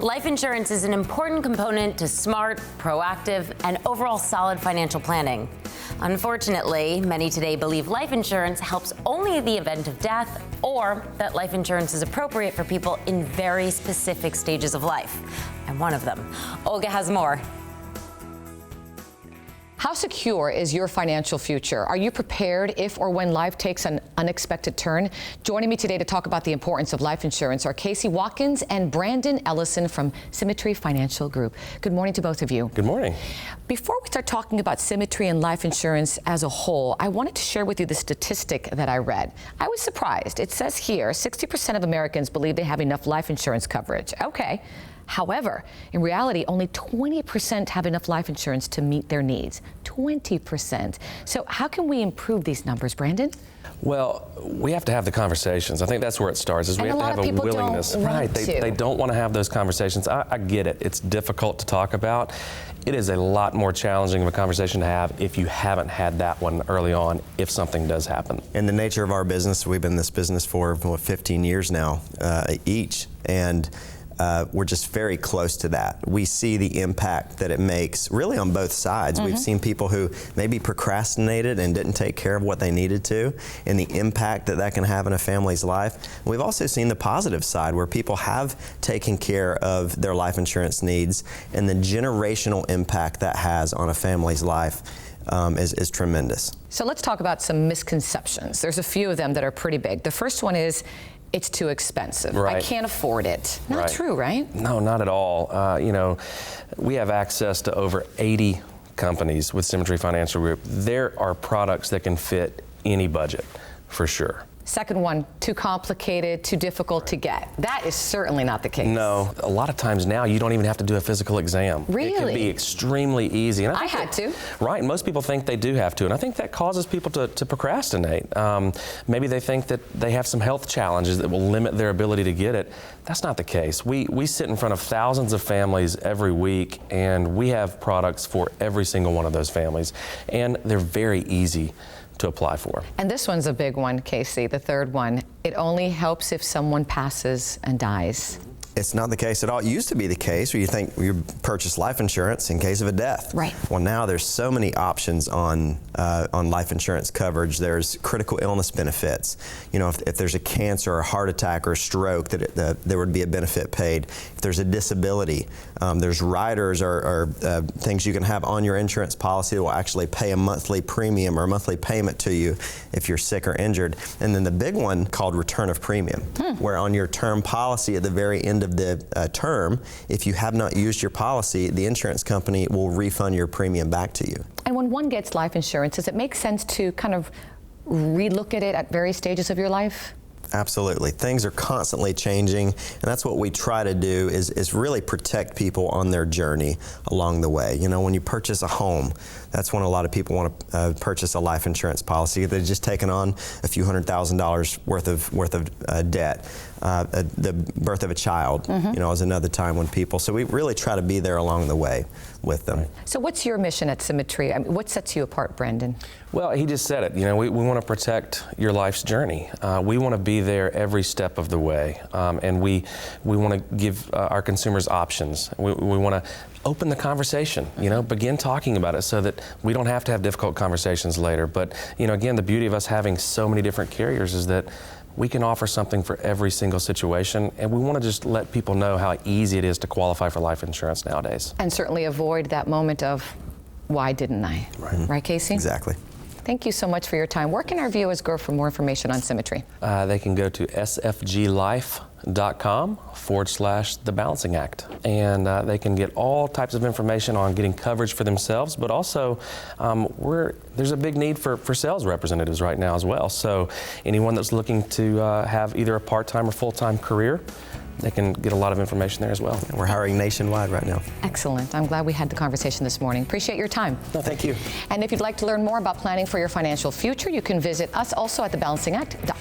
Life insurance is an important component to smart, proactive, and overall solid financial planning. Unfortunately, many today believe life insurance helps only in the event of death, or that life insurance is appropriate for people in very specific stages of life. I'm one of them. Olga has more. How secure is your financial future? Are you prepared if or when life takes an unexpected turn? Joining me today to talk about the importance of life insurance are Casey Watkins and Brandon Ellison from Symmetry Financial Group. Good morning to both of you. Good morning. Before we start talking about Symmetry and life insurance as a whole, I wanted to share with you the statistic that I read. I was surprised. It says here 60% of Americans believe they have enough life insurance coverage. Okay. However, in reality, only 20% have enough life insurance to meet their needs. 20%. So how can we improve these numbers, Brandon? Well, we have to have the conversations. I think that's where it starts, is we have to have a willingness. Right, they don't want to have those conversations. I get it. It's difficult to talk about. It is a lot more challenging of a conversation to have if you haven't had that one early on, if something does happen. In the nature of our business, we've been in this business for 15 years now each, and we're just very close to that. We see the impact that it makes really on both sides. We've seen people who maybe procrastinated and didn't take care of what they needed to, and the impact that that can have in a family's life. We've also seen the positive side where people have taken care of their life insurance needs, and the generational impact that has on a family's life is tremendous. So let's talk about some misconceptions. There's a few of them that are pretty big. The first one is, it's too expensive. Right. I can't afford it. Not true, right? No, not at all. You know, we have access to over 80 companies with Symmetry Financial Group. There are products that can fit any budget, for sure. Second one, too complicated, too difficult to get. That is certainly not the case. No, a lot of times now you don't even have to do a physical exam. Really? It can be extremely easy. And I had to. Right, most people think they do have to, and I think that causes people to procrastinate. Maybe they think that they have some health challenges that will limit their ability to get it. That's not the case. We sit in front of thousands of families every week, and we have products for every single one of those families, and they're very easy to apply for. And this one's a big one, Casey, the third one. It only helps if someone passes and dies. It's not the case at all. It used to be the case where you think you purchase life insurance in case of a death. Right. Well, now there's so many options on life insurance coverage. There's critical illness benefits. You know, if there's a cancer or a heart attack or a stroke, there would be a benefit paid. If there's a disability, there's riders or things you can have on your insurance policy that will actually pay a monthly premium or a monthly payment to you if you're sick or injured. And then the big one called return of premium, where on your term policy at the very end of the term, if you have not used your policy, the insurance company will refund your premium back to you. And when one gets life insurance, does it make sense to kind of relook at it at various stages of your life? Absolutely. Things are constantly changing, and that's what we try to do is really protect people on their journey along the way. You know, when you purchase a home, that's when a lot of people want to purchase a life insurance policy. They've just taken on a few $100,000 worth of debt. The birth of a child, you know, is another time when people, so we really try to be there along the way with them. So what's your mission at Symmetry? I mean, what sets you apart, Brandon? Well, he just said it. You know, we want to protect your life's journey. We want to be there every step of the way, and we want to give our consumers options. We want to open the conversation, you know, begin talking about it so that we don't have to have difficult conversations later. But, you know, again, the beauty of us having so many different carriers is that we can offer something for every single situation, and we want to just let people know how easy it is to qualify for life insurance nowadays. And certainly avoid that moment of, why didn't I? Right, Casey? Exactly. Thank you so much for your time. Where can our viewers go for more information on Symmetry? They can go to sfglife.com/The Balancing Act. And they can get all types of information on getting coverage for themselves, but also there's a big need for sales representatives right now as well. So anyone that's looking to have either a part-time or full-time career, they can get a lot of information there as well. We're hiring nationwide right now. Excellent. I'm glad we had the conversation this morning. Appreciate your time. No, thank you. And if you'd like to learn more about planning for your financial future, you can visit us also at thebalancingAct.com.